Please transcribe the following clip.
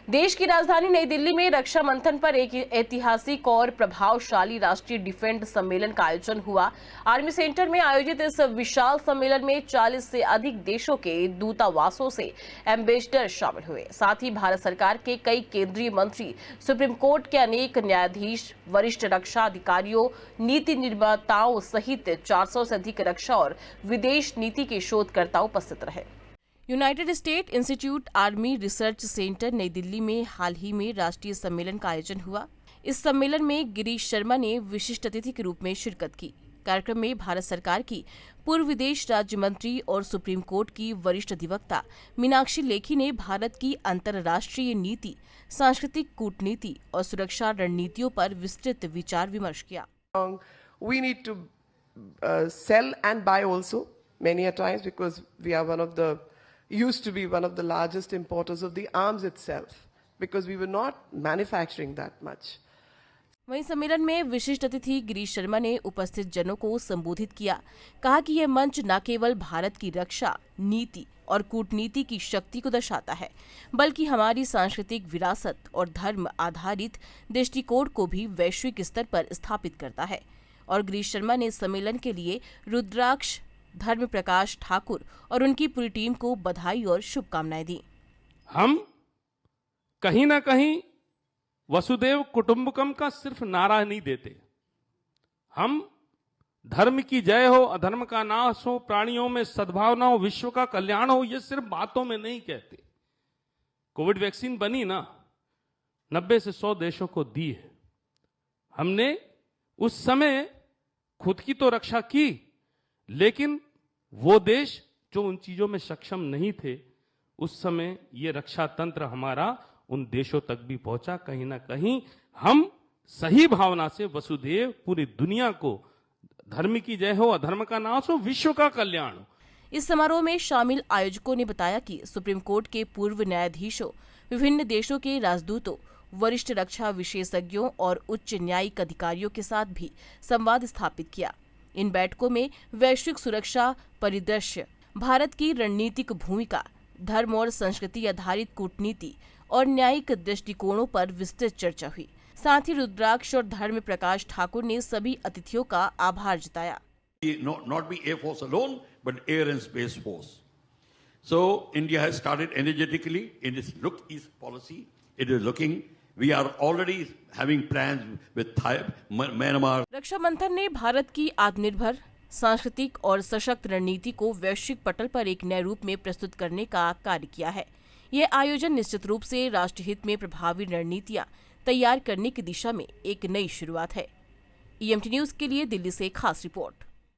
देश की राजधानी नई दिल्ली में रक्षा मंथन पर एक ऐतिहासिक और प्रभावशाली राष्ट्रीय डिफेंस सम्मेलन का आयोजन हुआ। आर्मी सेंटर में आयोजित इस विशाल सम्मेलन में 40 से अधिक देशों के दूतावासों से एम्बेसडर शामिल हुए। साथ ही भारत सरकार के कई केंद्रीय मंत्री, सुप्रीम कोर्ट के अनेक न्यायाधीश, वरिष्ठ रक्षा अधिकारियों, नीति निर्माताओं सहित 400 से अधिक रक्षा और विदेश नीति के शोधकर्ता उपस्थित रहे। United state institute army research centre नई दिल्ली में हाल ही में राष्ट्रीय सम्मेलन का आयोजन हुआ। इस सम्मेलन में गिरीश शर्मा ने विशिष्ट अतिथि के रूप में शिरकत की। कार्यक्रम में भारत सरकार की पूर्व विदेश राज्य मंत्री और सुप्रीम कोर्ट की वरिष्ठ अधिवक्ता मीनाक्षी लेखी ने भारत की अंतर्राष्ट्रीय नीति, सांस्कृतिक कूटनीति और सुरक्षा रणनीतियों पर विस्तृत विचार विमर्श किया। We need to sell and buy also many a times because we are used to be one of the largest importers of the arms itself because we were not manufacturing that much. वहीं सम्मेलन में विशिष्ट अतिथि गिरीश शर्मा ने उपस्थित जनों को संबोधित किया। कहा कि यह मंच न केवल भारत की रक्षा नीति और कूटनीति की शक्ति को दर्शाता है, बल्कि हमारी सांस्कृतिक विरासत और धर्म आधारित दृष्टिकोण को भी वैश्विक स्तर पर स्थापित करता है। और गिरीश शर्मा ने सम्मेलन के लिए रुद्राक्ष धर्म प्रकाश ठाकुर और उनकी पूरी टीम को बधाई और शुभकामनाएं दी। हम कहीं ना कहीं वसुदेव कुटुंबकम का सिर्फ नारा नहीं देते, हम धर्म की जय हो, अधर्म का नाश हो, प्राणियों में सद्भावना हो, विश्व का कल्याण हो, ये सिर्फ बातों में नहीं कहते। कोविड वैक्सीन बनी ना, 90 से 100 देशों को दी है। हमने उस समय खुद की तो रक्षा की, लेकिन वो देश जो उन चीजों में सक्षम नहीं थे, उस समय ये रक्षा तंत्र हमारा उन देशों तक भी पहुंचा। कहीं ना कहीं हम सही भावना से वसुदेव पूरी दुनिया को धर्म की जय हो, अधर्म का नाश हो, विश्व का कल्याण हो। इस समारोह में शामिल आयोजकों ने बताया कि सुप्रीम कोर्ट के पूर्व न्यायाधीशों, विभिन्न देशों के राजदूतों, वरिष्ठ रक्षा विशेषज्ञों और उच्च न्यायिक अधिकारियों के साथ भी संवाद स्थापित किया। इन बैठकों में वैश्विक सुरक्षा परिदृश्य, भारत की रणनीतिक भूमिका, धर्म और संस्कृति आधारित कूटनीति और न्यायिक दृष्टिकोणों पर विस्तृत चर्चा हुई। साथ ही रुद्राक्ष और धर्म प्रकाश ठाकुर ने सभी अतिथियों का आभार जताया। Not be Air Force alone, but Air and Space Force. So India has started energetically in its look east policy. It is looking. We are already having plans with Myanmar. रक्षा मंथन ने भारत की आत्मनिर्भर, सांस्कृतिक और सशक्त रणनीति को वैश्विक पटल पर एक नए रूप में प्रस्तुत करने का कार्य किया है। यह आयोजन निश्चित रूप से राष्ट्रहित में प्रभावी रणनीतियां तैयार करने की दिशा में एक नई शुरुआत है। EMT न्यूज के लिए दिल्ली से खास रिपोर्ट।